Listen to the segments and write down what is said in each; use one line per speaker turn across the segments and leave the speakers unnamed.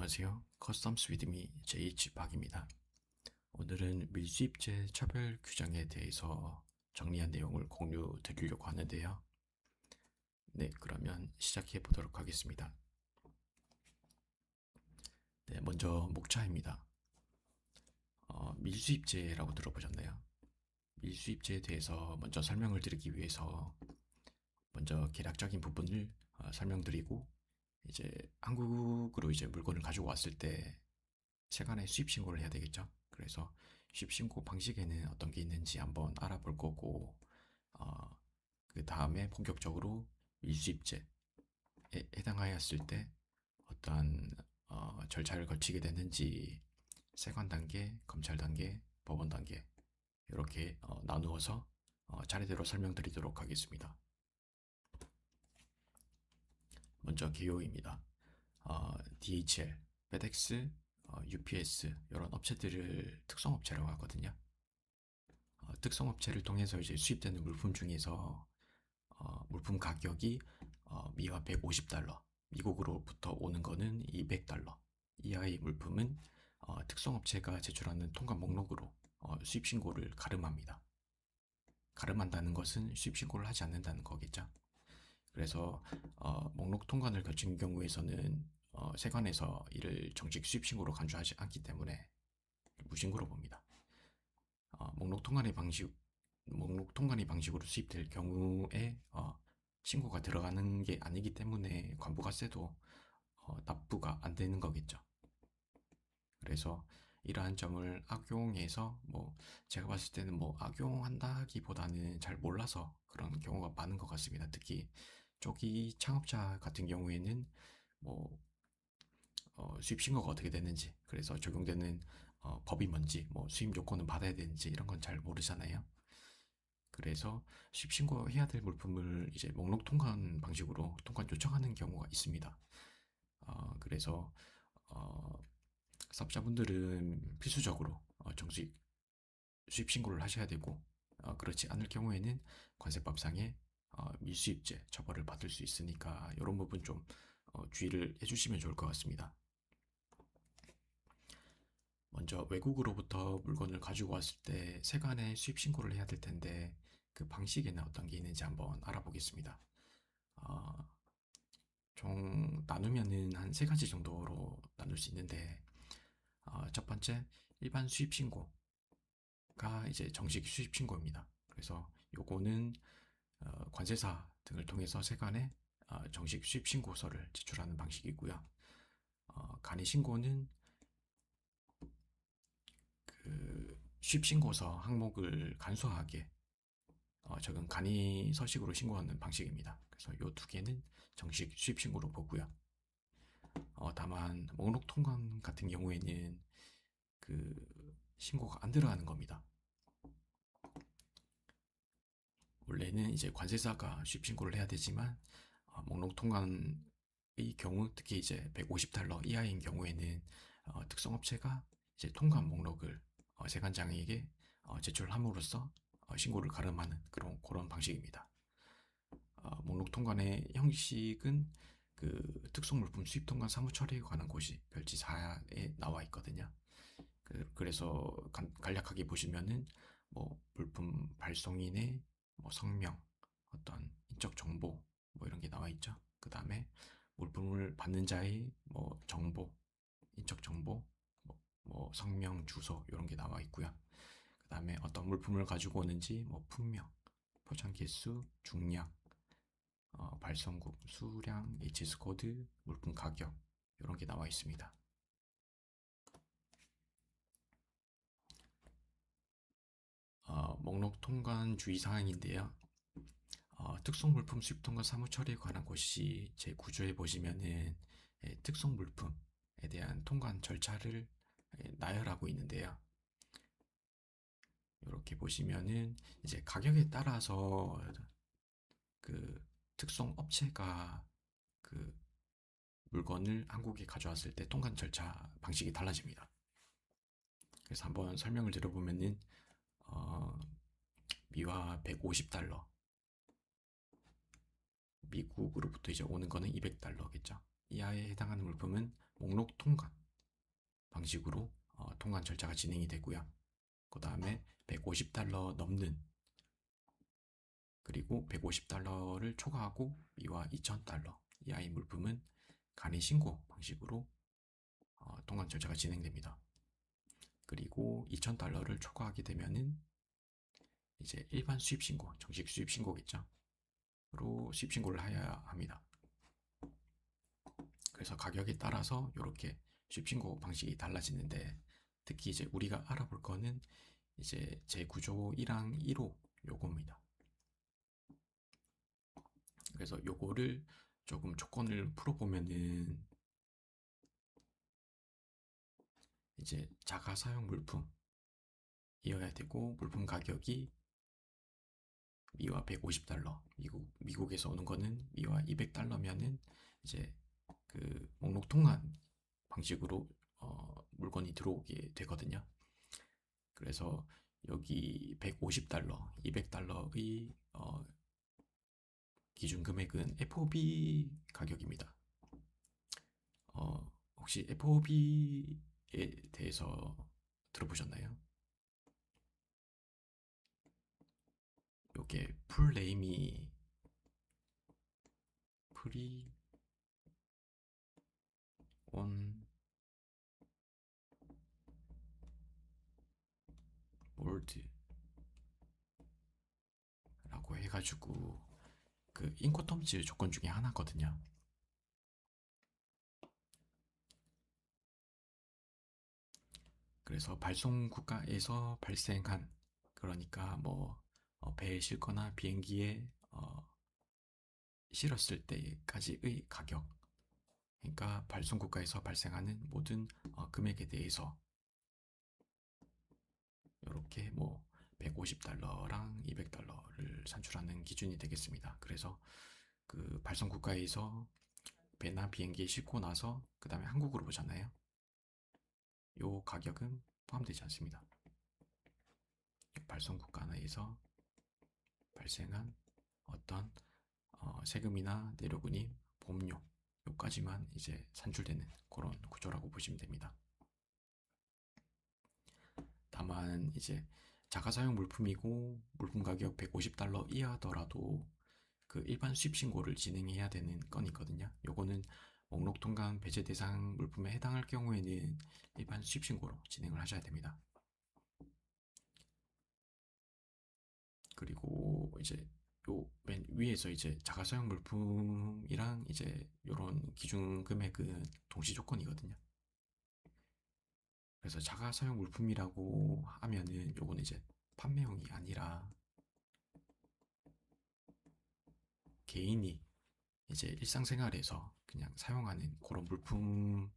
안녕하세요. 커스텀스 위드미 JH 박입니다. 오늘은 밀수입제 차별 규정에 대해서 정리한 내용을 공유 드리려고 하는데요. 네, 그러면 시작해 보도록 하겠습니다. 네, 먼저 목차입니다. 밀수입제라고 들어보셨나요? 밀수입제에 대해서 먼저 설명을 드리기 위해서 먼저 계략적인 부분을 설명드리고, 이제 한국으로 이제 물건을 가지고 왔을 때 세관에 수입 신고를 해야 되겠죠. 그래서 수입 신고 방식에는 어떤 게 있는지 한번 알아볼 거고, 어, 그 다음에 본격적으로 밀수입제에 해당하였을 때 어떠한 절차를 거치게 되는지 세관 단계, 검찰 단계, 법원 단계 이렇게 나누어서 차례대로 설명드리도록 하겠습니다. 먼저 개요입니다. DHL, FedEx, UPS 이런 업체들을 특성업체라고 하거든요. 특성업체를 통해서 이제 수입되는 물품 중에서 물품 가격이 미화 150달러, 미국으로부터 오는 거는 200달러 이하의 물품은 특성업체가 제출하는 통관 목록으로 수입 신고를 가름합니다. 가름한다는 것은 수입 신고를 하지 않는다는 거겠죠. 그래서 목록 통관을 거친 경우에서는 세관에서 이를 정식 수입 신고로 간주하지 않기 때문에 무신고로 봅니다. 목록 통관의 방식으로 수입될 경우에 신고가 들어가는 게 아니기 때문에 관부가세도 납부가 안 되는 거겠죠. 그래서 이러한 점을 악용해서 제가 봤을 때는 악용한다기보다는 잘 몰라서 그런 경우가 많은 것 같습니다. 특히 초기 창업자 같은 경우에는 수입 신고가 어떻게 되는지, 그래서 적용되는 법이 뭔지, 수입 요건은 받아야 되는지 이런 건 잘 모르잖아요. 그래서 수입 신고해야 될 물품을 이제 목록 통관 방식으로 통관 요청하는 경우가 있습니다. 그래서 사업자분들은 필수적으로 정식 수입 신고를 하셔야 되고, 그렇지 않을 경우에는 관세법상의 밀수입제 처벌을 받을 수 있으니까 이런 부분 좀 주의를 해주시면 좋을 것 같습니다. 먼저 외국으로부터 물건을 가지고 왔을 때 세관에 수입 신고를 해야 될 텐데 그 방식에는 어떤 게 있는지 한번 알아보겠습니다. 총 나누면은 한 세 가지 정도로 나눌 수 있는데, 첫 번째 일반 수입 신고가 이제 정식 수입 신고입니다. 그래서 요거는 관세사 등을 통해서 세관에 정식 수입 신고서를 제출하는 방식이고요. 간이 신고는 그 수입 신고서 항목을 간소하게 적은 간이 서식으로 신고하는 방식입니다. 그래서 이 두 개는 정식 수입 신고로 보고요. 다만 목록 통관 같은 경우에는 그 신고가 안 들어가는 겁니다. 원래는 이제 관세사가 수입 신고를 해야 되지만 목록 통관의 경우, 특히 이제 150달러 이하인 경우에는 특성업체가 이제 통관 목록을 세관장에게 제출함으로써 신고를 가름하는 그런 방식입니다. 목록 통관의 형식은 그 특수물품 수입 통관 사무 처리에 관한 곳이 별지 4에 나와 있거든요. 그래서 간략하게 보시면은 물품 발송인의 성명, 어떤 인적 정보 이런 게 나와 있죠. 그 다음에 물품을 받는 자의 정보, 인적 정보, 성명, 주소 이런 게 나와 있고요. 그 다음에 어떤 물품을 가지고 오는지 품명, 포장 개수, 중량, 발송국, 수량, HS 코드, 물품 가격 이런 게 나와 있습니다. 목록 통관 주의 사항인데요. 특성 물품 수입 통관 사무 처리에 관한 곳이 제 구조에 보시면은 특성 물품에 대한 통관 절차를 나열하고 있는데요. 이렇게 보시면은 이제 가격에 따라서 그 특성 업체가 그 물건을 한국에 가져왔을 때 통관 절차 방식이 달라집니다. 그래서 한번 설명을 드려보면은 미화 150달러, 미국으로부터 이제 오는 거는 200달러겠죠. 이하에 해당하는 물품은 목록 통관 방식으로 통관 절차가 진행이 되고요. 그 다음에 150달러 넘는, 그리고 150달러를 초과하고 미화 2000달러 이하의 물품은 간이 신고 방식으로 통관 절차가 진행됩니다. 그리고 2000달러를 초과하게 되면은 이제 일반 수입 신고, 정식 수입 신고겠죠. 로 수입 신고를 해야 합니다. 그래서 가격에 따라서 이렇게 수입 신고 방식이 달라지는데, 특히 이제 우리가 알아볼 거는 이제 제구조 1항 1호 요겁니다. 그래서 요거를 조금 조건을 풀어보면은 이제 자가 사용 물품이어야 되고, 물품 가격이 미화 150달러, 미국에서 오는 거는 미화 200달러면은 이제 그 목록 통관 방식으로 물건이 들어오게 되거든요. 그래서 여기 150달러, 200달러의 기준 금액은 FOB 가격입니다. 혹시 FOB에 대해서 들어보셨나요? 요게 풀 네임이 프리 온 월드라고 해가지고 그 인코텀즈 조건 중에 하나거든요. 그래서 발송 국가에서 발생한, 그러니까 뭐 배에 싣거나 비행기에 실었을 때까지의 가격, 그러니까 발송 국가에서 발생하는 모든 금액에 대해서 이렇게 뭐 150달러랑 200달러를 산출하는 기준이 되겠습니다. 그래서 그 발송 국가에서 배나 비행기에 싣고 나서 그 다음에 한국으로 오잖아요. 요 가격은 포함되지 않습니다. 발송 국가 내에서 발생한 어떤 세금이나 내로분이 보험료 요까지만 이제 산출되는 그런 구조라고 보시면 됩니다. 다만 이제 자가사용 물품이고 물품 가격 150달러 이하더라도 그 일반 수입 신고를 진행해야 되는 건이 있거든요. 요거는 목록 통관 배제 대상 물품에 해당할 경우에는 일반 수입 신고로 진행을 하셔야 됩니다. 그리고 이제 요 맨 위에서 이제 자가사용 물품이랑 이제 요런 기준 금액은 동시 조건이거든요. 그래서 자가사용 물품이라고 하면은 요거는 이제 판매용이 아니라 개인이 이제 일상생활에서 그냥 사용하는 그런 물품을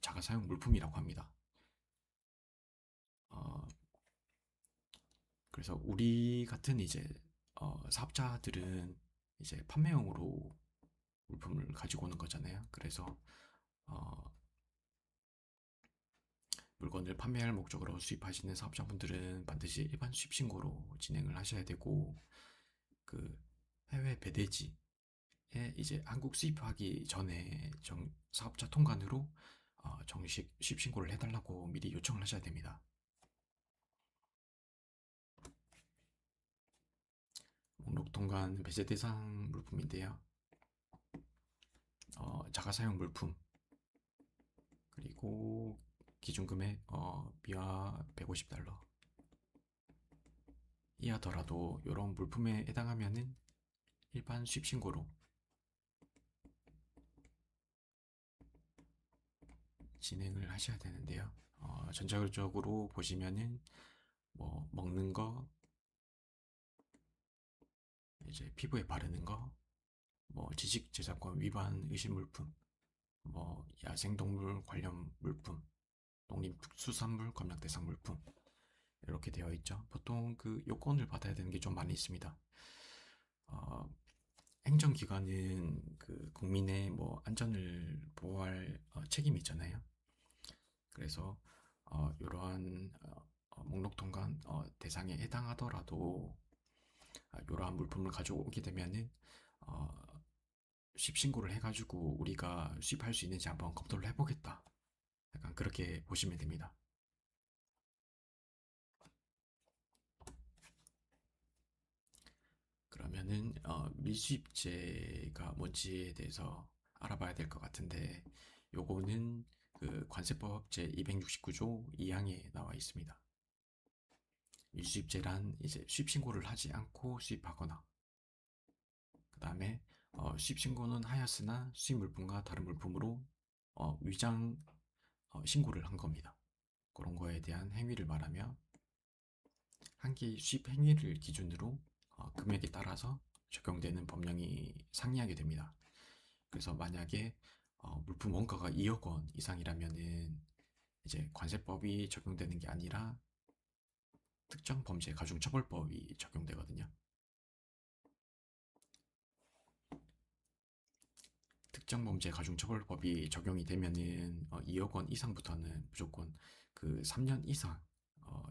자가사용 물품이라고 합니다. 어, 그래서 우리 같은 이제 사업자들은 이제 판매용으로 물품을 가지고 오는 거잖아요. 그래서 어, 물건을 판매할 목적으로 수입하시는 사업자분들은 반드시 일반 수입 신고로 진행을 하셔야 되고, 그 해외 배대지에 이제 한국 수입하기 전에 사업자 통관으로 정식 수입 신고를 해달라고 미리 요청을 하셔야 됩니다. 목록 통관 배제 대상 물품인데요. 자가사용 물품, 그리고 기준 금액 미화 150달러 이하더라도 이런 물품에 해당하면은 일반 수입 신고로 진행을 하셔야 되는데요. 전체적으로 보시면은 뭐 먹는 거, 이제 피부에 바르는 거, 뭐 지식재산권 위반 의심 물품, 뭐 야생동물 관련 물품, 농림축수산물 검역 대상 물품 이렇게 되어 있죠. 보통 그 요건을 받아야 되는 게 좀 많이 있습니다. 어, 행정기관은 그 국민의 뭐 안전을 보호할 책임이 있잖아요. 그래서 이러한 목록 통관 대상에 해당하더라도 이러한 물품을 가져오게 되면은 수입 신고를 해가지고 우리가 수입할 수 있는지 한번 검토를 해보겠다. 약간 그렇게 보시면 됩니다. 그러면은 밀수입제가 뭔지에 대해서 알아봐야 될 것 같은데, 요거는 그 관세법 제 269조 2항에 나와 있습니다. 밀수입제란 이제 수입 신고를 하지 않고 수입하거나, 그 다음에 수입 신고는 하였으나 수입 물품과 다른 물품으로 위장 신고를 한 겁니다. 그런 거에 대한 행위를 말하며 한 개의 수입 행위를 기준으로 금액에 따라서 적용되는 법령이 상이하게 됩니다. 그래서 만약에 물품 원가가 2억 원 이상이라면은 이제 관세법이 적용되는 게 아니라 특정 범죄 가중처벌법이 적용되거든요. 특정 범죄 가중처벌법이 적용이 되면은 2억 원 이상부터는 무조건 그 3년 이상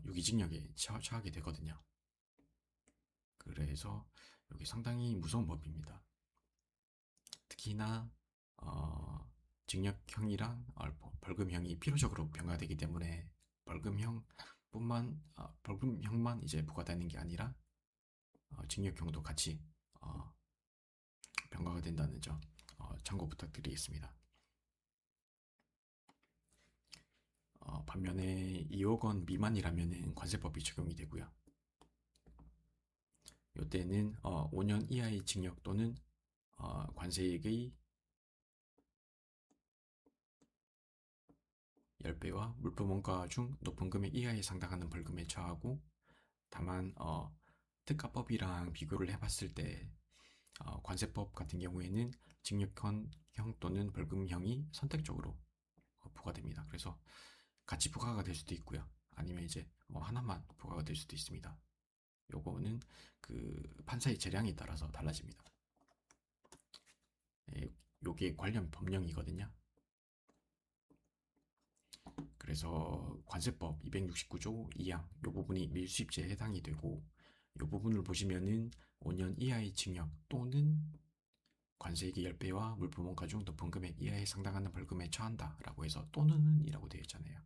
유기징역에 처하게 되거든요. 그래서 여기 상당히 무서운 법입니다. 특히나 징역형이랑 벌금형이 필요적으로 병가되기 때문에 벌금형만 이제 부과되는 게 아니라 징역형도 같이 병가가 된다는 점 참고 부탁드리겠습니다. 반면에 2억 원 미만이라면 관세법이 적용이 되고요. 이때는 5년 이하의 징역 또는 관세액의 10배와 물품 원가 중 높은 금액 이하에 상당하는 벌금에 처하고, 다만 특가법이랑 비교를 해봤을 때 관세법 같은 경우에는 징역형 또는 벌금형이 선택적으로 부과됩니다. 그래서 같이 부과가 될 수도 있고요. 아니면 이제 하나만 부과가 될 수도 있습니다. 요거는 그 판사의 재량에 따라서 달라집니다. 요게 관련 법령이거든요. 그래서 관세법 269조 2항 요 부분이 밀수입죄에 해당이 되고, 요 부분을 보시면은 5년 이하의 징역 또는 관세액의 10배와 물품 원가 중 높은 금액 이하에 상당하는 벌금에 처한다 라고 해서 또는 이라고 되어 있잖아요.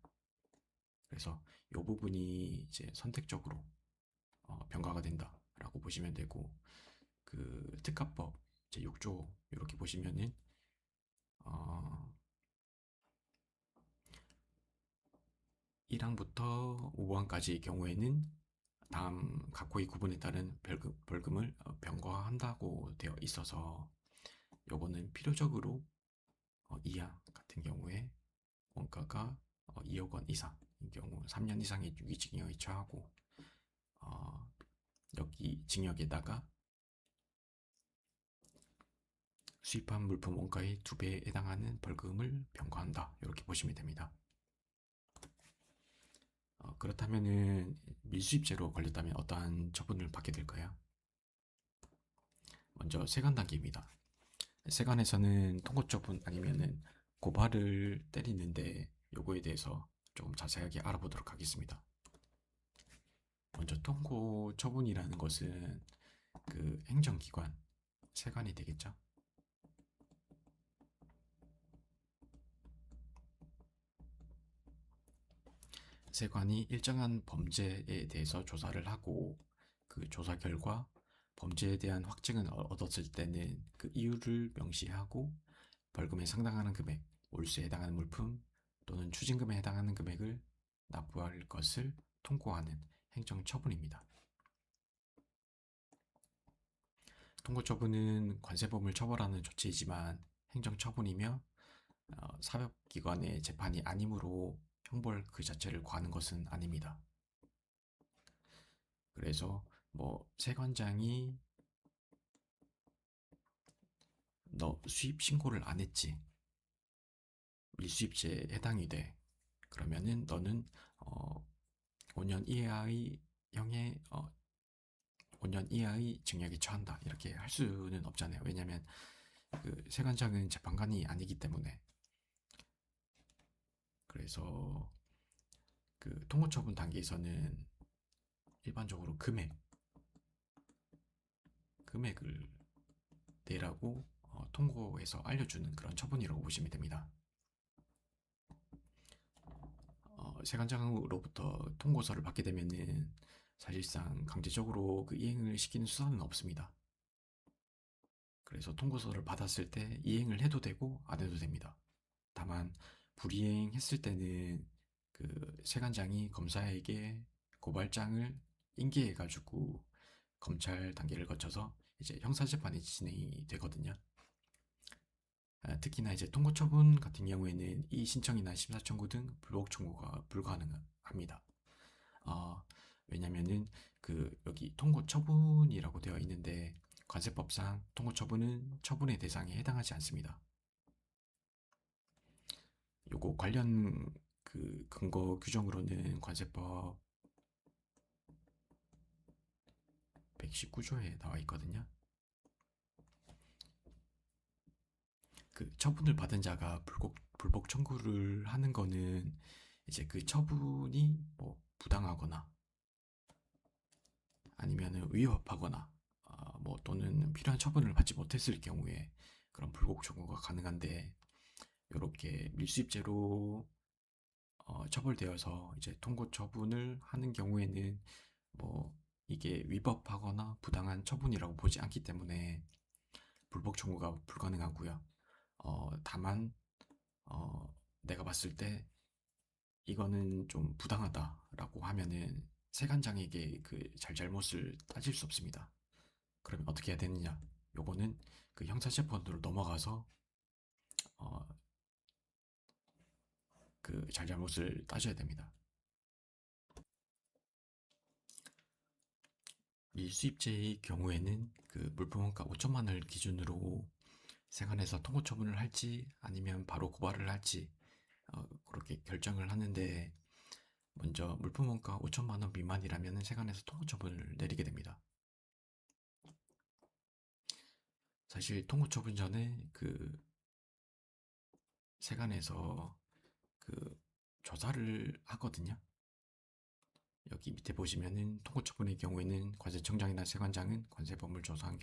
그래서 요 부분이 이제 선택적으로 병가가 된다 라고 보시면 되고, 그 특가법 제 6조 이렇게 보시면은 1항부터 5항까지의 경우에는 다음 각호의 구분에 따른 벌금을 병과한다고 되어 있어서, 요거는 필요적으로 2항 같은 경우에 원가가 2억 원 이상인 경우 3년 이상의 유기징역에 처하고, 여기 징역에다가 수입한 물품 원가의 2배에 해당하는 벌금을 병과한다 이렇게 보시면 됩니다. 그렇다면은 밀수입죄로 걸렸다면 어떠한 처분을 받게 될까요? 먼저 세관 단계입니다. 세관에서는 통고 처분 아니면은 고발을 때리는데, 요거에 대해서 조금 자세하게 알아보도록 하겠습니다. 먼저 통고 처분이라는 것은 그 행정기관 세관이 되겠죠. 세관이 일정한 범죄에 대해서 조사를 하고, 그 조사 결과 범죄에 대한 확증을 얻었을 때는 그 이유를 명시하고 벌금에 상당하는 금액, 월수에 해당하는 물품 또는 추징금에 해당하는 금액을 납부할 것을 통고하는 행정처분입니다. 통고처분은 관세법을 처벌하는 조치이지만 행정처분이며 사법기관의 재판이 아니므로 형벌 그 자체를 과하는 것은 아닙니다. 그래서 뭐 세관장이 너 수입 신고를 안 했지, 밀수입죄에 해당이 돼, 그러면은 너는 5년 이하의 형의 5년 이하의 징역에 처한다 이렇게 할 수는 없잖아요. 왜냐하면 그 세관장은 재판관이 아니기 때문에. 그래서 그 통고처분 단계에서는 일반적으로 금액을 내라고 통고에서 알려주는 그런 처분이라고 보시면 됩니다. 세관장으로부터 통고서를 받게 되면은 사실상 강제적으로 그 이행을 시키는 수단은 없습니다. 그래서 통고서를 받았을 때 이행을 해도 되고 안 해도 됩니다. 다만 불이행했을 때는 그 세관장이 검사에게 고발장을 인계해가지고 검찰 단계를 거쳐서 이제 형사재판이 진행이 되거든요. 특히나 이제 통고처분 같은 경우에는 이 신청이나 심사청구 등 불복 청구가 불가능합니다. 어, 왜냐면은 그 여기 통고처분이라고 되어 있는데 관세법상 통고처분은 처분의 대상에 해당하지 않습니다. 요거 관련 그 근거 규정으로는 관세법 119조에 나와 있거든요. 그 처분을 받은 자가 불복 청구를 하는 거는 이제 그 처분이 뭐 부당하거나 아니면은 위협하거나 뭐 또는 필요한 처분을 받지 못했을 경우에 그런 불복 청구가 가능한데 이렇게 밀수입죄로 처벌되어서 이제 통고 처분을 하는 경우에는 뭐 이게 위법하거나 부당한 처분이라고 보지 않기 때문에 불복 청구가 불가능하고요. 다만 내가 봤을 때 이거는 좀 부당하다라고 하면은 세관장에게 그 잘잘못을 따질 수 없습니다. 그러면 어떻게 해야 되느냐? 요거는 그 형사재판으로 넘어가서 어, 그 잘잘못을 따져야 됩니다. 밀수입죄의 경우에는 그 물품원가 5천만 원을 기준으로 세관에서 통고 처분을 할지 아니면 바로 고발을 할지 그렇게 결정을 하는데 먼저 물품원가 5천만 원 미만이라면 세관에서 통고 처분을 내리게 됩니다. 사실 통고 처분 전에 그 세관에서 그 조사를 하거든요. 여기 밑에 보시면은 통고 처분의 경우에는 관세청장이나 세관장은 관세법을 조사한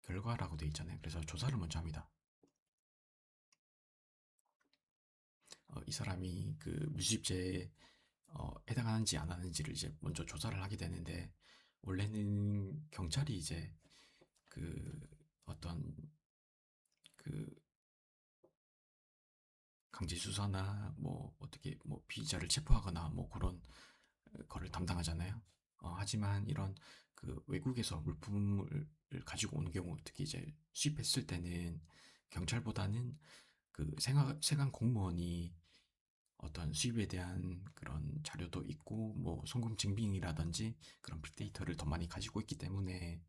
결과라고 되어 있잖아요. 그래서 조사를 먼저 합니다. 이 사람이 그 밀수입죄에 해당하는지 안 하는지를 이제 먼저 조사를 하게 되는데 원래는 경찰이 이제 그 어떤 그 강제 수사나 뭐 어떻게 뭐 피의자를 체포하거나 뭐 그런 거를 담당하잖아요. 하지만 이런 그 외국에서 물품을 가지고 오는 경우 특히 이제 수입했을 때는 경찰보다는 그 세관 공무원이 어떤 수입에 대한 그런 자료도 있고 뭐 송금 증빙이라든지 그런 빅데이터를 더 많이 가지고 있기 때문에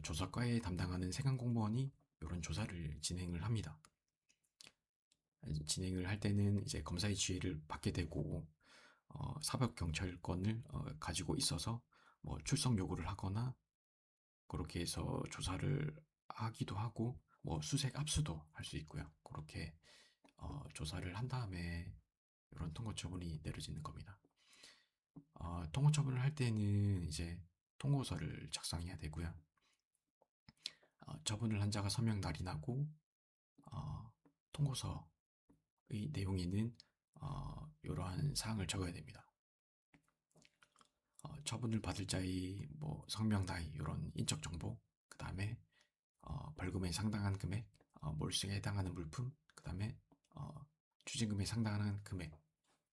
조사과에 담당하는 세관 공무원이 이런 조사를 진행을 합니다. 진행을 할 때는 이제 검사의 지휘를 받게 되고 사법 경찰권을 가지고 있어서 뭐 출석 요구를 하거나 그렇게 해서 조사를 하기도 하고 뭐 수색 압수도 할 수 있고요. 그렇게 조사를 한 다음에 이런 통고 처분이 내려지는 겁니다. 통고 처분을 할 때는 이제 통고서를 작성해야 되고요. 처분을 한 자가 서명 날인하고 통고서의 내용에는 이러한 사항을 적어야 됩니다. 처분을 받을 자의 뭐 성명 나이 이런 인적 정보, 그 다음에 벌금에 상당한 금액, 몰수에 해당하는 물품, 그 다음에 추징금에 상당한 금액,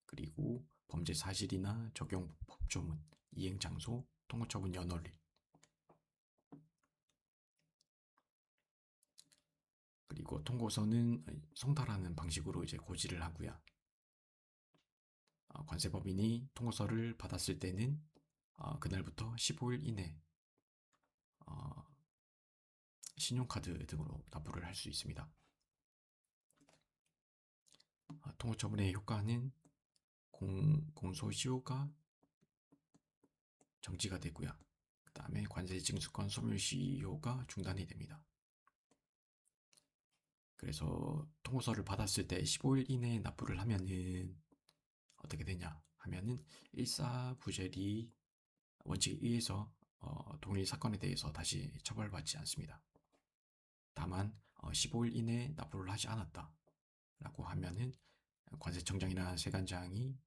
그리고 범죄 사실이나 적용 법조문, 이행 장소, 통고 처분 연원일, 그리고 통고서는 송달하는 방식으로 이제 고지를 하고요. 관세법인이 통고서를 받았을 때는 그날부터 15일 이내 어, 신용카드 등으로 납부를 할 수 있습니다. 통고 처분의 효과는 공소시효가 정지가 되고요. 그 다음에 관세 징수권 소멸시효가 중단이 됩니다. 그래서 통고서를 받았을 때 15일 이내에 납부를 하면은 어떻게 되냐 하면은 일사부재리 원칙에 의해서 동일 사건에 대해서 다시 처벌받지 않습니다. 다만 15일 이내에 납부를 하지 않았다 라고 하면은 관세청장이나 세관장이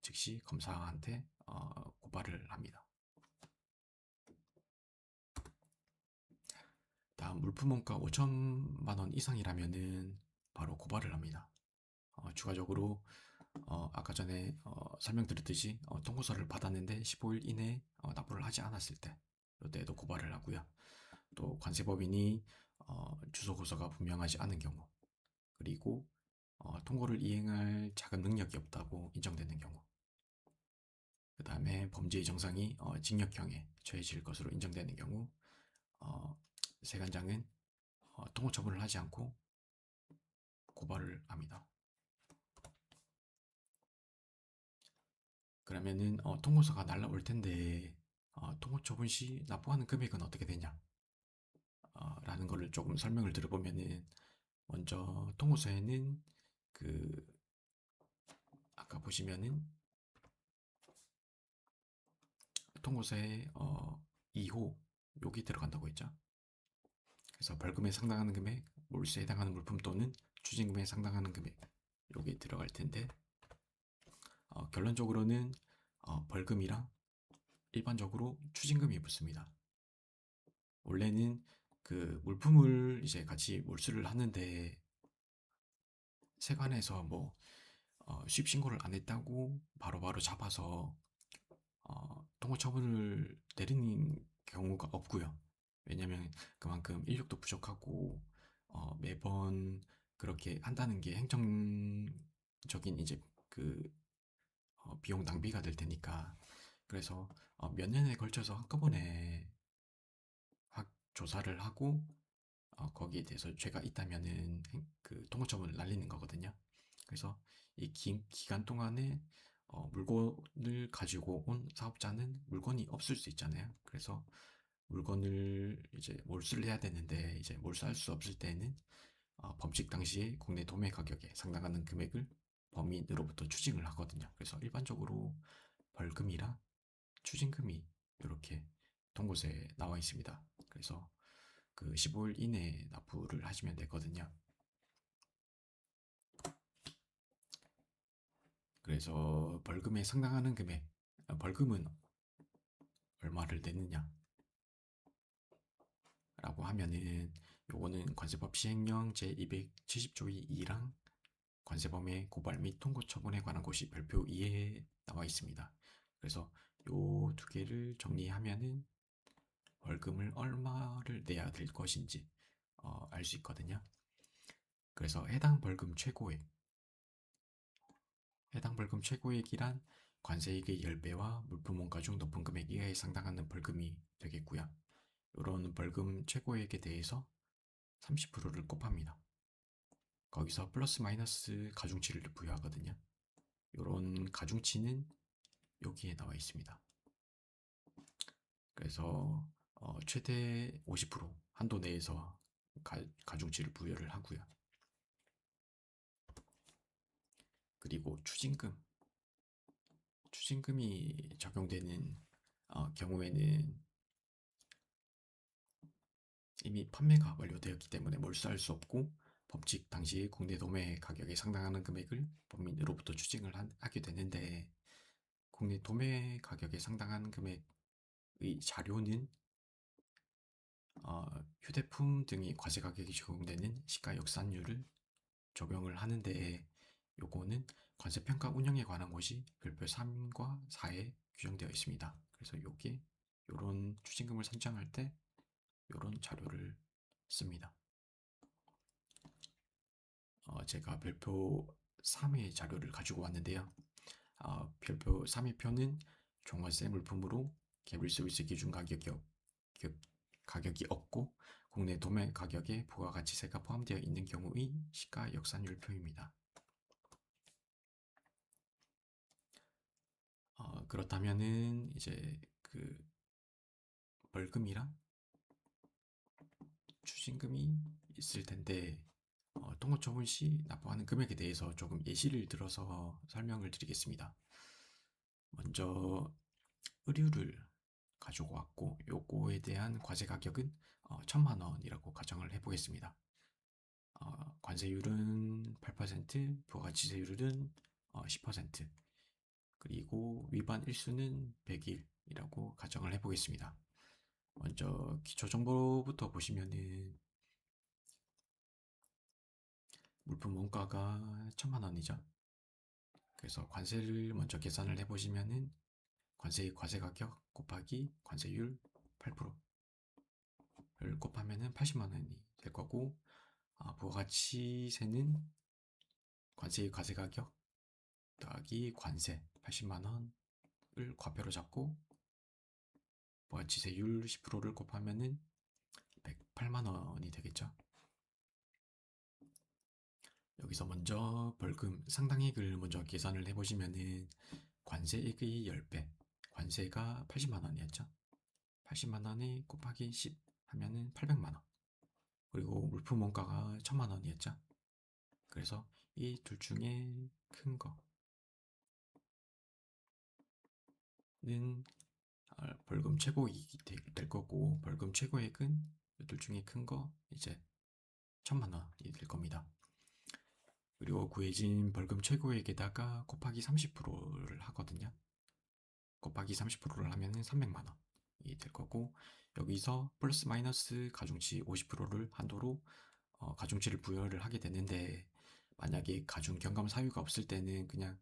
즉시 검사한테 고발을 합니다. 다음 물품 원가 5천만 원 이상이라면은 바로 고발을 합니다. 추가적으로 아까 전에 설명드렸듯이 통고서를 받았는데 15일 이내에 납부를 하지 않았을 때 이때도 고발을 하고요. 또 관세법인이 주소 고서가 분명하지 않은 경우, 그리고 통고를 이행할 자금 능력이 없다고 인정되는 경우, 그 다음에 범죄의 정상이 징역형에 처해질 것으로 인정되는 경우, 세관장은 통고 처분을 하지 않고 고발을 합니다. 그러면은 통고서가 날라올 텐데 통고 처분 시 납부하는 금액은 어떻게 되냐? 라는 거를 조금 설명을 들어보면은, 먼저 통고서에는 그 아까 보시면은 통고서에 2호 여기 들어간다고 했죠. 그래서 벌금에 상당하는 금액, 몰수에 해당하는 물품 또는 추징금에 상당하는 금액 여기 들어갈 텐데, 결론적으로는 벌금이랑 일반적으로 추징금이 붙습니다. 원래는 그 물품을 이제 같이 몰수를 하는데 세관에서 뭐 수입 신고를 안 했다고 바로바로 잡아서 통고 처분을 내리는 경우가 없고요. 왜냐면 그만큼 인력도 부족하고 매번 그렇게 한다는 게 행정적인 이제 그 비용 낭비가 될 테니까. 그래서 몇 년에 걸쳐서 한꺼번에 확 조사를 하고 거기에 대해서 죄가 있다면은 그 통고 처분을 날리는 거거든요. 그래서 이 긴 기간 동안에 물건을 가지고 온 사업자는 물건이 없을 수 있잖아요. 그래서 물건을 이제 몰수를 해야 되는데, 이제 몰수할 수 없을 때는 범칙 당시에 국내 도매 가격에 상당하는 금액을 범인으로부터 추징을 하거든요. 그래서 일반적으로 벌금이랑 추징금이 이렇게 통고서에 나와 있습니다. 그래서 그 15일 이내에 납부를 하시면 되거든요. 그래서 벌금에 상당하는 금액, 벌금은 얼마를 내느냐 라고 하면은, 요거는 관세법 시행령 제270조의 2랑 관세범의 고발 및 통고 처분에 관한 것이 별표 2에 나와 있습니다. 그래서 요 두 개를 정리하면은 벌금을 얼마를 내야 될 것인지 알 수 있거든요. 그래서 해당 벌금 최고액이란 관세액의 10배와 물품 원가 중 높은 금액 이하에 상당하는 벌금이 되겠고요. 이런 벌금 최고액에 대해서 30%를 곱합니다. 거기서 플러스 마이너스 가중치를 부여하거든요. 이런 가중치는 여기에 나와 있습니다. 그래서 최대 50% 한도 내에서 가중치를 부여를 하고요. 그리고 추징금이 적용되는 경우에는 이미 판매가 완료되었기 때문에 몰수할 수 없고, 법칙 당시 국내 도매 가격에 상당하는 금액을 범인으로부터 추징을 하게 되는데, 국내 도매 가격에 상당하는 금액의 자료는 휴대품 등이 과세 가격이 적용되는 시가 역산율을 적용을 하는데, 요거는 관세평가 운영에 관한 것이 별표 3과 4에 규정되어 있습니다. 그래서 요런 추징금을 산정할 때 요런 자료를 씁니다. 제가 별표 3의 자료를 가지고 왔는데요. 별표 3의 표는 종합세 물품으로 개별 서비스 기준 가격이 없고 국내 도매 가격에 부가가치세가 포함되어 있는 경우의 시가 역산율표입니다. 그렇다면은 이제 그 벌금이랑 추징금이 있을 텐데, 통고 처분 시 납부하는 금액에 대해서 조금 예시를 들어서 설명을 드리겠습니다. 먼저 의류를 가지고 왔고, 요거에 대한 과세 가격은 천만 원이라고 가정을 해보겠습니다. 관세율은 8%, 부가가치세율은 10%, 그리고 위반 일수는 100일이라고 가정을 해보겠습니다. 먼저 기초정보부터 보시면은 물품 원가가 1000만 원이죠. 그래서 관세를 먼저 계산을 해보시면은 과세 가격 곱하기 관세율 8%를 곱하면은 80만 원이 될 거고, 부가가치세는 과세 가격 더하기 관세 80만 원을 과표로 잡고 부가가치세율 10%를 곱하면은 108만 원이 되겠죠. 여기서 먼저 벌금 상당액을 먼저 계산을 해보시면은 관세액의 10배, 관세가 80만 원이었죠. 80만 원에 곱하기 10 하면은 800만 원. 그리고 물품 원가가 1000만 원이었죠. 그래서 이 둘 중에 큰 거는 벌금 최고이익이 될 거고, 벌금 최고액은 이 둘 중에 큰 거 이제 1000만 원이 될 겁니다. 그리고 구해진 벌금 최고액에다가 곱하기 30%를 하거든요. 곱하기 30%를 하면은 300만 원이 될 거고, 여기서 플러스 마이너스 가중치 50%를 한도로 가중치를 부여를 하게 되는데, 만약에 가중 경감 사유가 없을 때는 그냥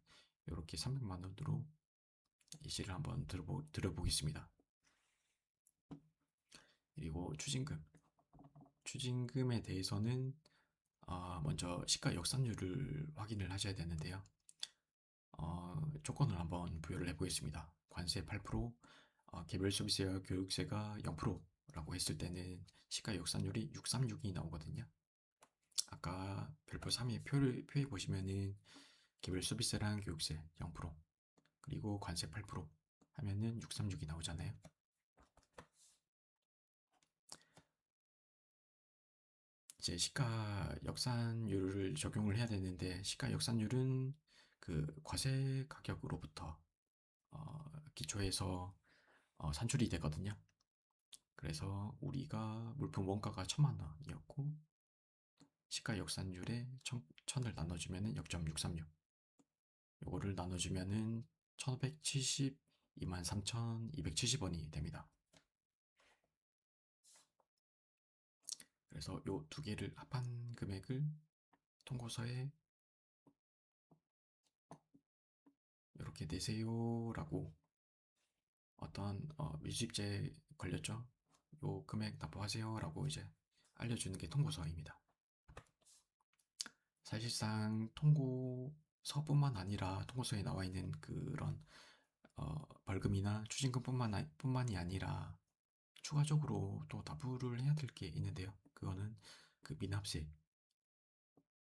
이렇게 300만 원으로 예시를 한번 들어보겠습니다. 그리고 추징금에 대해서는 먼저 시가 역산율을 확인을 하셔야 되는데요. 조건을 한번 부여를 해보겠습니다. 관세 8%, 개별 소비세와 교육세가 0%라고 했을 때는 시가 역산율이 636이 나오거든요. 아까 별표 3의 표에 보시면은 개별 소비세랑 교육세 0%, 그리고 관세 8% 하면은 636이 나오잖아요. 이제 시가 역산율을 적용을 해야 되는데, 시가 역산율은 그 과세 가격으로부터 기초해서 산출이 되거든요. 그래서 우리가 물품 원가가 1000만 원이었고, 시가 역산율에 1000을 나눠주면은 0.636, 요거를 나눠주면은 1572만 3270원이 됩니다. 그래서 요 두 개를 합한 금액을 통고서에 이렇게 내세요라고, 어떤 밀집제 걸렸죠? 요 금액 납부하세요라고 이제 알려주는 게 통고서입니다. 사실상 통고서뿐만 아니라 통고서에 나와 있는 그런 벌금이나 추징금뿐만이 아니라 추가적으로 또 납부를 해야 될 게 있는데요. 그거는 그 미납세,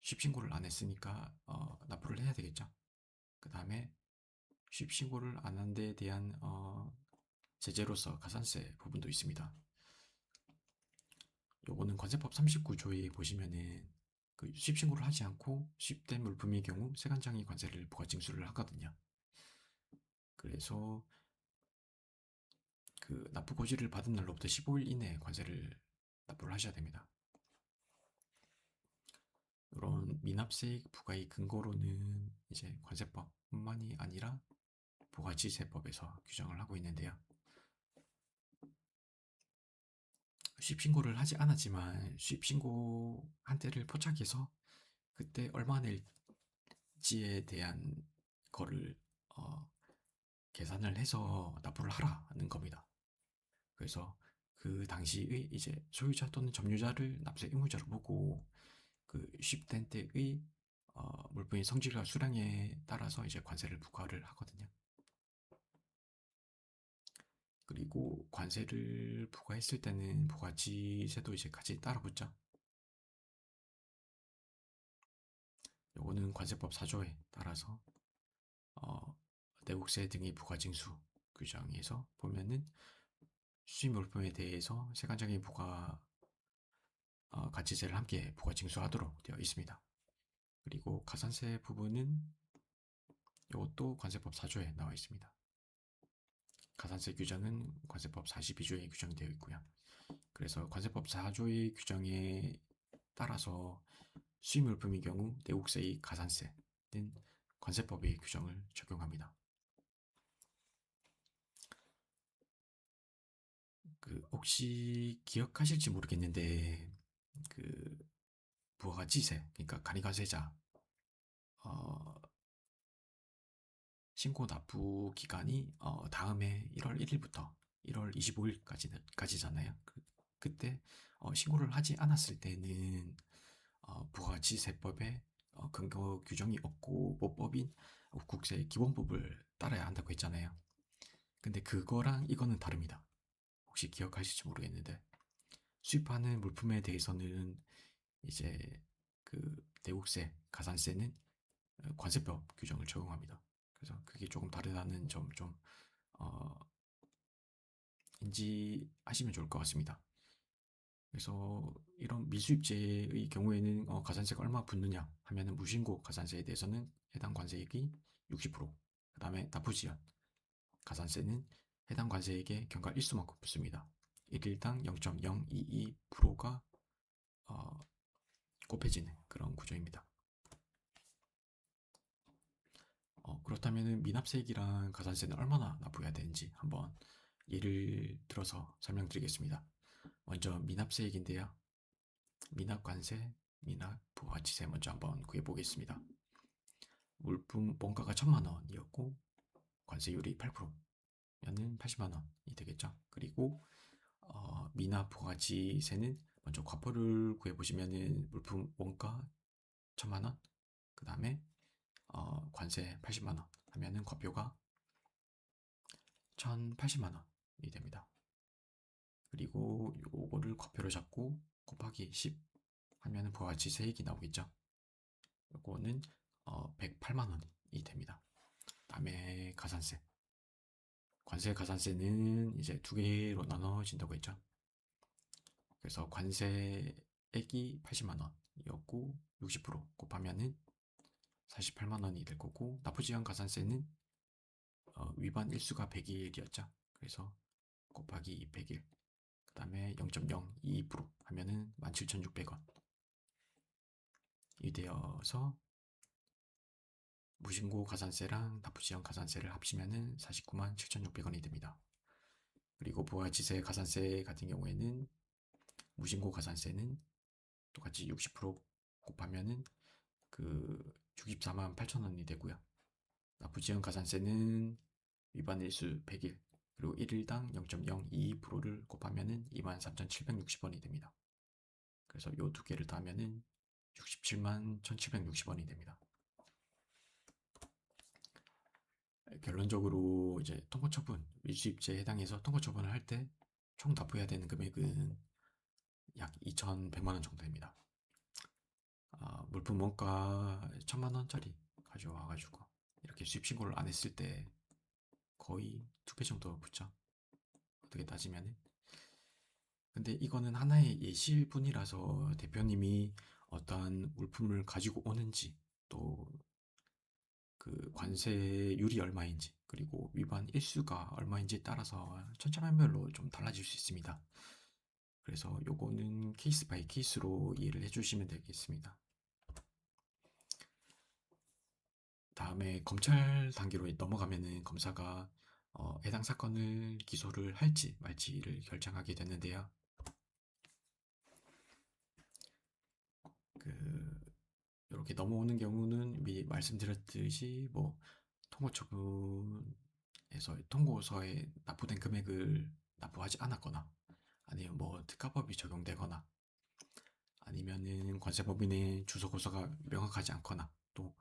쉽신고를 안 했으니까 납부를 해야 되겠죠. 그 다음에 쉽신고를 안 한 데에 대한 제재로서 가산세 부분도 있습니다. 요거는 관세법 39조에 보시면은 그 수입신고를 하지 않고 수입된 물품의 경우 세관장이 관세를 부가징수를 하거든요. 그래서 그 납부 고지를 받은 날로부터 15일 이내에 관세를 납부를 하셔야 됩니다. 이런 미납세액 부과의 근거로는 이제 관세법뿐만이 아니라 부가지세법에서 규정을 하고 있는데요. 수입신고를 하지 않았지만 수입신고한 때를 포착해서 그때 얼마 낼지에 대한 거를 계산을 해서 납부를 하라는 겁니다. 그래서 그 당시의 이제 소유자 또는 점유자를 납세 의무자로 보고 그 수입된 때의 물품의 성질과 수량에 따라서 이제 관세를 부과를 하거든요. 그리고 관세를 부과했을 때는 부가가치세도 이제 같이 따라 붙죠. 요거는 관세법 4조에 따라서 내국세 등의 부가징수 규정에서 보면은 수입 물품에 대해서 세관적인 가치세를 함께 부가징수하도록 되어 있습니다. 그리고 가산세 부분은 이것도 관세법 4조에 나와 있습니다. 가산세 규정은 관세법 42조에 규정되어 있고요. 그래서 관세법 4조의 규정에 따라서 수입 물품의 경우 내국세의 가산세는 관세법의 규정을 적용합니다. 혹시 기억하실지 모르겠는데 부가가치세, 그러니까 가리가세자 어, 신고 납부 기간이 다음해 1월 1일부터 1월 25일까지잖아요. 그때 신고를 하지 않았을 때는 부가가치세법에 근거 규정이 없고 모법인 국세 기본법을 따라야 한다고 했잖아요. 근데 그거랑 이거는 다릅니다. 혹시 기억하실지 모르겠는데 수입하는 물품에 대해서는 이제 내국세, 가산세는 관세법 규정을 적용합니다. 그래서 그게 조금 다르다는 점 좀 인지하시면 좋을 것 같습니다. 그래서 이런 미수입제의 경우에는 가산세가 얼마 붙느냐 하면은 무신고 가산세에 대해서는 해당 관세액이 60%, 그 다음에 납부지연 가산세는 해당 관세액의 경과 일수만큼 붙습니다. 1일당 0.022%가 곱해지는 그런 구조입니다. 그렇다면 미납세액이랑 가산세는 얼마나 납부해야 되는지 한번 예를 들어서 설명드리겠습니다. 먼저 미납세액인데요. 미납관세, 미납부가치세 먼저 한번 구해보겠습니다. 물품 원가가 1,000만원이었고 관세율이 8%면은 80만원이 되겠죠. 그리고 미납부가치세는 먼저 과표를 구해보시면은 물품 원가 1,000만원, 그 다음에 관세 80만원 하면은 과표가 1,080만원이 됩니다. 그리고 요거를 과표로 잡고 곱하기 10 하면은 부가가치세액이 나오겠죠. 요거는 108만원이 됩니다. 다음에 가산세. 관세 가산세는 이제 두 개로 나눠진다고 했죠. 그래서 관세액이 80만원이었고 60% 곱하면은 48만원이 될 거고 납부지연 가산세는 위반 일수가 100일이었죠. 그래서 곱하기 100일 그 다음에 0.022% 하면은 17,600원이 되어서 무신고 가산세랑 납부지연 가산세를 합치면은 49만 7,600원이 됩니다. 그리고 부가가치세 가산세 같은 경우에는 무신고 가산세는 똑같이 60% 곱하면은 64만 8천원이 되고요. 납부지연 가산세는 위반 일수 100일 그리고 1일당 0.022%를 곱하면은 23,760원이 됩니다. 그래서 이 두 개를 더하면은 67만 1,760원이 됩니다. 결론적으로 이제 통고처분, 밀수입제에 해당해서 통고처분을 할 때 총 납부해야 되는 금액은 약 2,100만원 정도 됩니다. 물품 원가 1,000만원짜리 가져와가지고 이렇게 수입 신고를 안 했을 때 거의 2배 정도 붙죠. 어떻게 따지면은. 근데 이거는 하나의 예시뿐이라서 대표님이 어떠한 물품을 가지고 오는지 또 관세율이 얼마인지 그리고 위반 일수가 얼마인지에 따라서 천차만별로 좀 달라질 수 있습니다. 그래서 요거는 케이스 바이 케이스로 이해를 해주시면 되겠습니다. 다음에 검찰 단계로 넘어가면은 검사가 해당 사건을 기소를 할지 말지를 결정하게 되는데요. 이렇게 넘어오는 경우는 미리 말씀드렸듯이 뭐 통고처분에서 통고서에 납부된 금액을 납부하지 않았거나 아니면 뭐 특가법이 적용되거나 아니면은 관세법인의 주소 고서가 명확하지 않거나 또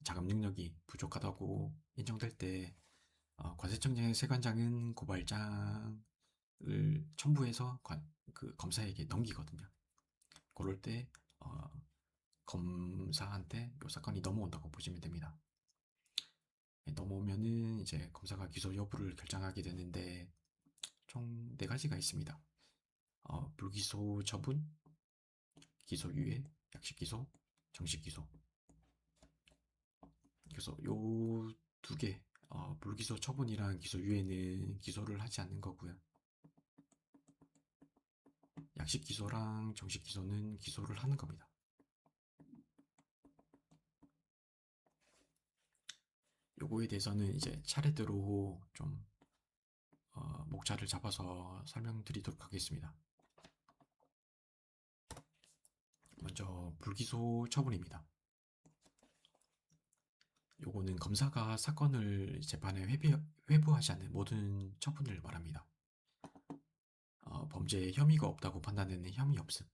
자금 능력이 부족하다고 인정될 때 관세청장의 세관장은 고발장을 첨부해서 검사에게 넘기거든요. 그럴 때 검사한테 이 사건이 넘어온다고 보시면 됩니다. 넘어오면은 이제 검사가 기소 여부를 결정하게 되는데 총 4가지가 있습니다. 불기소 처분, 기소유예, 약식기소, 정식기소. 그래서 요 2개 불기소 처분이랑 기소유예는 기소를 하지 않는 거고요. 약식 기소랑 정식 기소는 기소를 하는 겁니다. 요거에 대해서는 이제 차례대로 좀 목차를 잡아서 설명드리도록 하겠습니다. 먼저 불기소 처분입니다. 요거는 검사가 사건을 재판에 회부하지 않는 모든 처분을 말합니다. 범죄에 혐의가 없다고 판단되는 혐의 없음,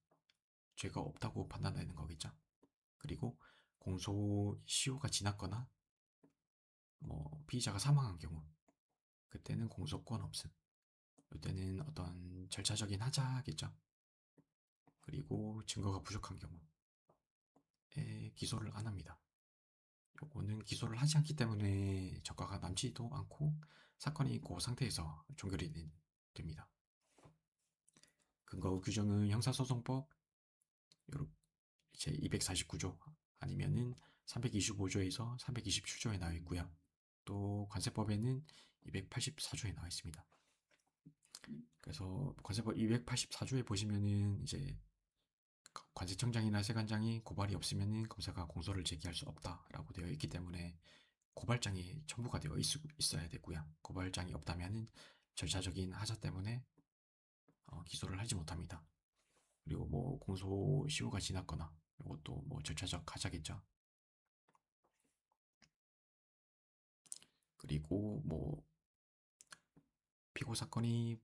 죄가 없다고 판단되는 거겠죠. 그리고 공소 시효가 지났거나 피의자가 사망한 경우, 그때는 공소권 없음. 이때는 어떤 절차적인 하자겠죠. 그리고 증거가 부족한 경우에 기소를 안 합니다. 요거는 기소를 하지 않기 때문에 적과가 남지도 않고 사건이 그 상태에서 종결이 됩니다. 근거 규정은 형사소송법 제 249조 아니면은 325조에서 327조에 나와 있고요. 또 관세법에는 284조에 나와 있습니다. 그래서 관세법 284조에 보시면은 이제 관세청장이나 세관장이 고발이 없으면은 검사가 공소를 제기할 수 없다라고 되어 있기 때문에 고발장이 첨부가 되어 있어야 되고요. 고발장이 없다면은 절차적인 하자 때문에 기소를 하지 못합니다. 그리고 공소 시효가 지났거나 이것도 절차적 하자겠죠. 그리고 피고 사건이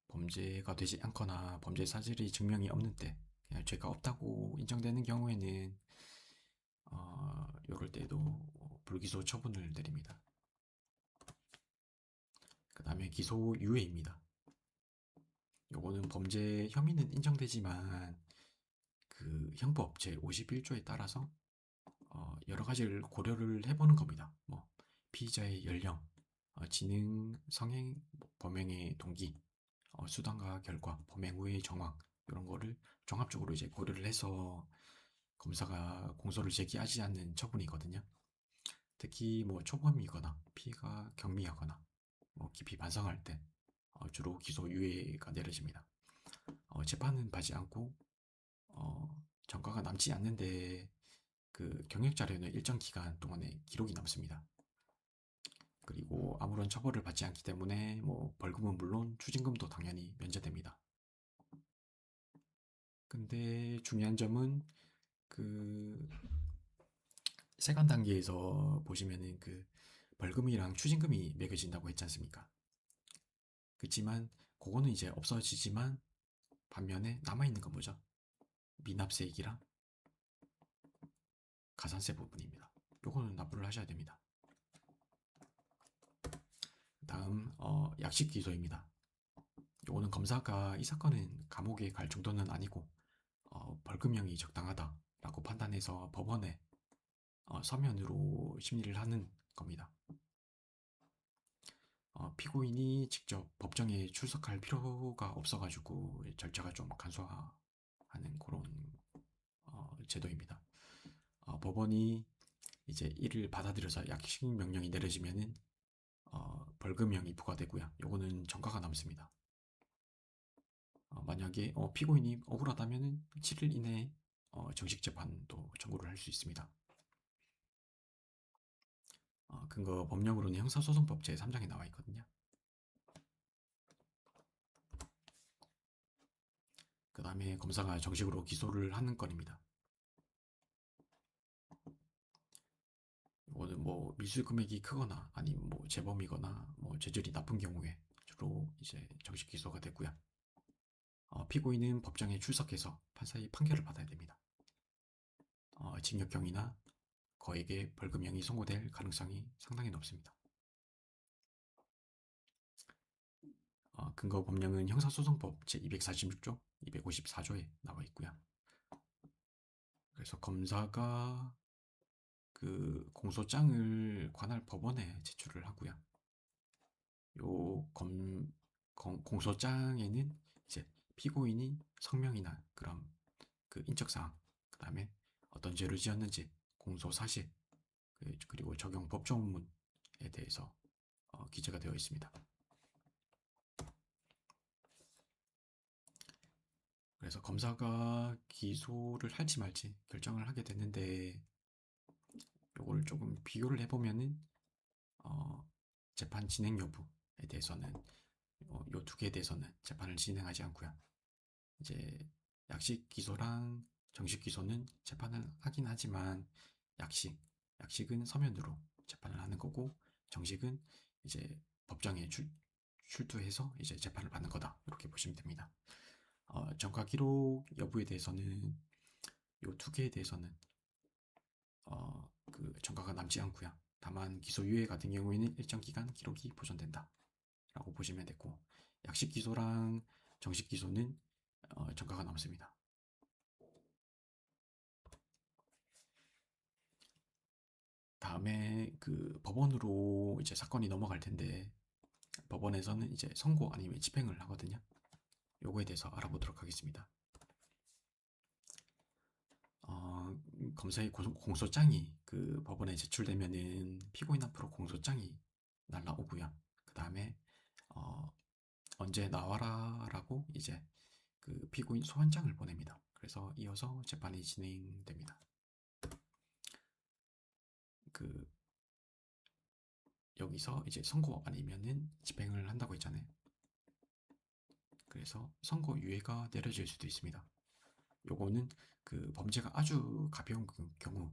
범죄가 되지 않거나 범죄 사실이 증명이 없는 때 그냥 죄가 없다고 인정되는 경우에는 이럴 때도 불기소 처분을 내립니다. 그 다음에 기소유예입니다. 요거는 범죄 혐의는 인정되지만 그 형법 제 51조에 따라서 여러 가지를 고려를 해보는 겁니다. 피의자의 연령, 지능, 성행, 범행의 동기, 수단과 결과, 범행 후의 정황 이런 거를 종합적으로 이제 고려를 해서 검사가 공소를 제기하지 않는 처분이거든요. 특히 초범이거나 피해가 경미하거나 깊이 반성할 때 주로 기소유예가 내려집니다. 재판은 받지 않고 전과가 남지 않는데 그 경력 자료는 일정 기간 동안에 기록이 남습니다. 그리고 아무런 처벌을 받지 않기 때문에 벌금은 물론 추징금도 당연히 면제됩니다. 근데 중요한 점은 그 세관 단계에서 보시면은 그 벌금이랑 추징금이 매겨진다고 했지 않습니까? 그렇지만 그거는 이제 없어지지만 반면에 남아있는 건 뭐죠? 미납세액이랑 가산세 부분입니다. 요거는 납부를 하셔야 됩니다. 다음 약식 기소입니다. 요거는 검사가 이 사건은 감옥에 갈 정도는 아니고 벌금형이 적당하다라고 판단해서 법원에 서면으로 심리를 하는 겁니다. 피고인이 직접 법정에 출석할 필요가 없어가지고 절차가 좀 간소화하는 그런 제도입니다. 법원이 이제 이를 받아들여서 약식 명령이 내려지면은 벌금형이 부과되고요. 요거는 전과가 남습니다. 만약에 피고인이 억울하다면은 7일 이내에 정식 재판도 청구를 할 수 있습니다. 근거 법령으로는 형사소송법 제3장에 나와 있거든요. 그 다음에 검사가 정식으로 기소를 하는 건입니다. 이거는 미수 금액이 크거나 아니면 재범이거나 죄질이 나쁜 경우에 주로 이제 정식 기소가 되고요. 피고인은 법정에 출석해서 판사의 판결을 받아야 됩니다. 징역형이나 거액의 벌금형이 선고될 가능성이 상당히 높습니다. 근거 법령은 형사소송법 제246조, 254조에 나와 있고요. 그래서 검사가 그 공소장을 관할 법원에 제출을 하고요. 요 공소장에는 이제 피고인이 성명이나 그런 그 인적사항, 그 다음에 어떤 죄를 지었는지, 공소 사실, 그리고 적용 법조문에 대해서 기재가 되어 있습니다. 그래서 검사가 기소를 할지 말지 결정을 하게 됐는데, 요거를 조금 비교를 해보면은 어, 재판 진행 여부에 대해서는 요 두 개에 대해서는 재판을 진행하지 않고요. 이제 약식 기소랑 정식 기소는 재판을 하긴 하지만, 약식은 서면으로 재판을 하는 거고, 정식은 이제 법정에 출두해서 이제 재판을 받는 거다, 이렇게 보시면 됩니다. 전과 기록 여부에 대해서는 요 두 개에 대해서는 그 전과가 남지 않고요. 다만 기소유예 같은 경우에는 일정 기간 기록이 보존된다 라고 보시면 되고, 약식 기소랑 정식 기소는 전과가 남습니다. 다음에 그 법원으로 이제 사건이 넘어갈 텐데, 법원에서는 이제 선고 아니면 집행을 하거든요. 요거에 대해서 알아보도록 하겠습니다. 검사의 공소장이 그 법원에 제출되면은 피고인 앞으로 공소장이 날라오고요. 그 다음에 어, 언제 나와라라고 이제 그 피고인 소환장을 보냅니다. 그래서 이어서 재판이 진행됩니다. 그 여기서 이제 선고 아니면은 집행을 한다고 했잖아요. 그래서 선고유예가 내려질 수도 있습니다. 요거는 그 범죄가 아주 가벼운 경우,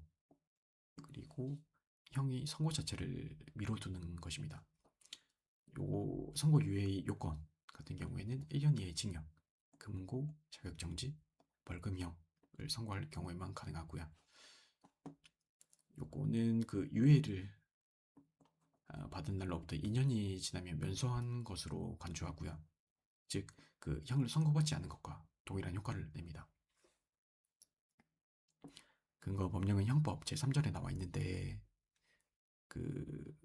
그리고 형이 선고 자체를 미뤄두는 것입니다. 요 선고유예의 요건 같은 경우에는 1년 이하의 징역, 금고, 자격정지, 벌금형을 선고할 경우에만 가능하고요. 요거는 그 유예를 받은 날로부터 2년이 지나면 면소한 것으로 간주하고요. 즉, 그 형을 선고받지 않은 것과 동일한 효과를 냅니다. 근거 법령은 형법 제3절에 나와 있는데, 그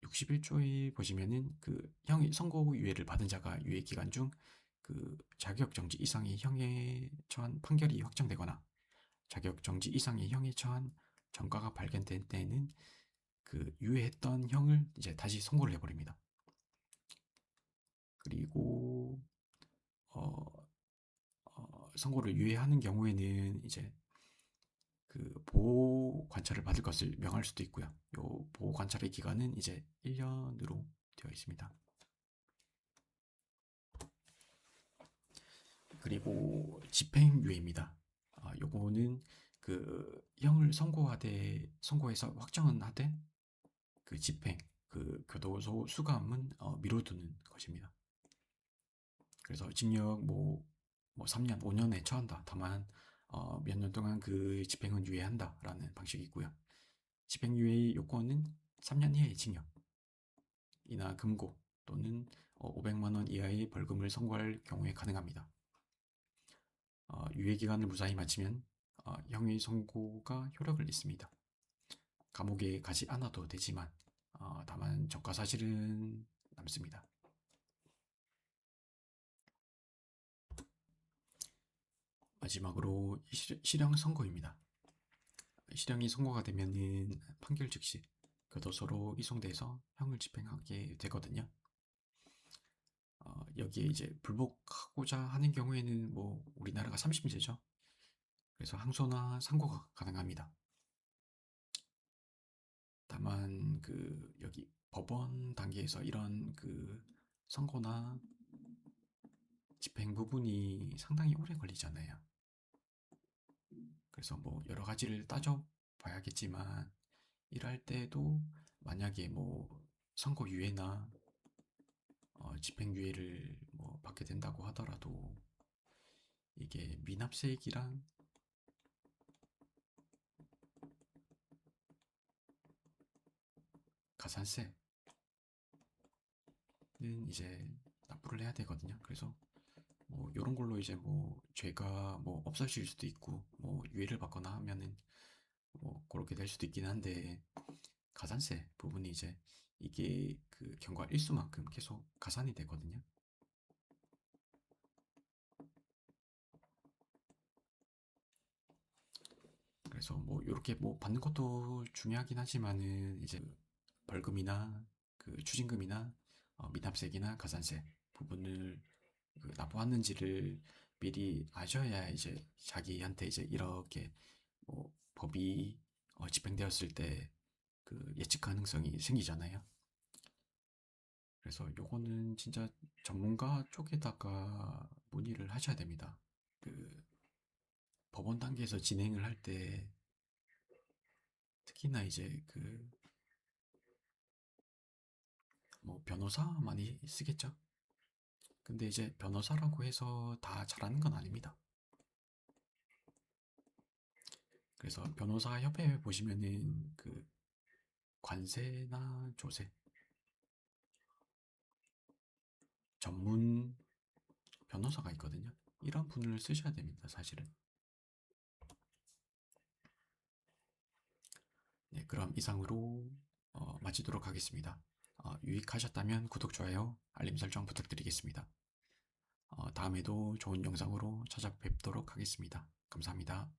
61조에 보시면은 그 형이 선고유예를 받은 자가 유예 기간 중 그 자격정지 이상의 형에 처한 판결이 확정되거나 자격정지 이상의 형에 처한 전과가 발견된 때에는 그 유예했던 형을 이제 다시 선고를 해버립니다. 그리고 어, 선고를 유예하는 경우에는 이제 그 보호 관찰을 받을 것을 명할 수도 있고요. 요 보호 관찰의 기간은 이제 1년으로 되어 있습니다. 그리고 집행유예입니다. 요거는 그 형을 선고해서 확정은 하되 그 집행, 그 교도소 수감은 미뤄두는 것입니다. 그래서 징역 뭐 3년, 5년에 처한다. 다만 몇 년 동안 그 집행은 유예한다라는 방식이고요. 집행유예의 요건은 3년 이하의 징역이나 금고 또는 500만 원 이하의 벌금을 선고할 경우에 가능합니다. 유예 기간을 무사히 마치면 형의 선고가 효력을 잃습니다. 감옥에 가지 않아도 되지만 다만 전과 사실은 남습니다. 마지막으로 실형 선고입니다. 실형이 선고가 되면은 판결 즉시 교도소로 이송돼서 형을 집행하게 되거든요. 여기에 이제 불복하고자 하는 경우에는 뭐 우리나라가 3심제죠. 그래서 항소나 상고가 가능합니다. 다만 그 여기 법원 단계에서 이런 그 선고나 집행 부분이 상당히 오래 걸리잖아요. 그래서 뭐 여러 가지를 따져 봐야겠지만, 일할 때도 만약에 뭐 선고유예나 집행유예를 뭐 받게 된다고 하더라도, 이게 미납세액이랑 가산세는 이제 납부를 해야 되거든요. 그래서 뭐 이런 걸로 이제 뭐 죄가 뭐 없어질 수도 있고 뭐 유예를 받거나 하면은 뭐 그렇게 될 수도 있긴 한데, 가산세 부분이 이제 이게 그 경과 일수만큼 계속 가산이 되거든요. 그래서 뭐 이렇게 뭐 받는 것도 중요하긴 하지만은, 이제 벌금이나 그 추징금이나 미납세기나 가산세 부분을 그 납부했는지를 미리 아셔야 이제 자기한테 이제 이렇게 뭐 법이 집행되었을 때 그 예측 가능성이 생기잖아요. 그래서 요거는 진짜 전문가 쪽에다가 문의를 하셔야 됩니다. 그 법원 단계에서 진행을 할 때 특히나 이제 그 뭐 변호사 많이 쓰겠죠. 근데 이제 변호사라고 해서 다 잘하는 건 아닙니다. 그래서 변호사 협회 보시면은 그 관세나 조세 전문 변호사가 있거든요. 이런 분을 쓰셔야 됩니다, 사실은. 네, 그럼 이상으로 마치도록 하겠습니다. 유익하셨다면 구독, 좋아요, 알림 설정 부탁드리겠습니다. 다음에도 좋은 영상으로 찾아뵙도록 하겠습니다. 감사합니다.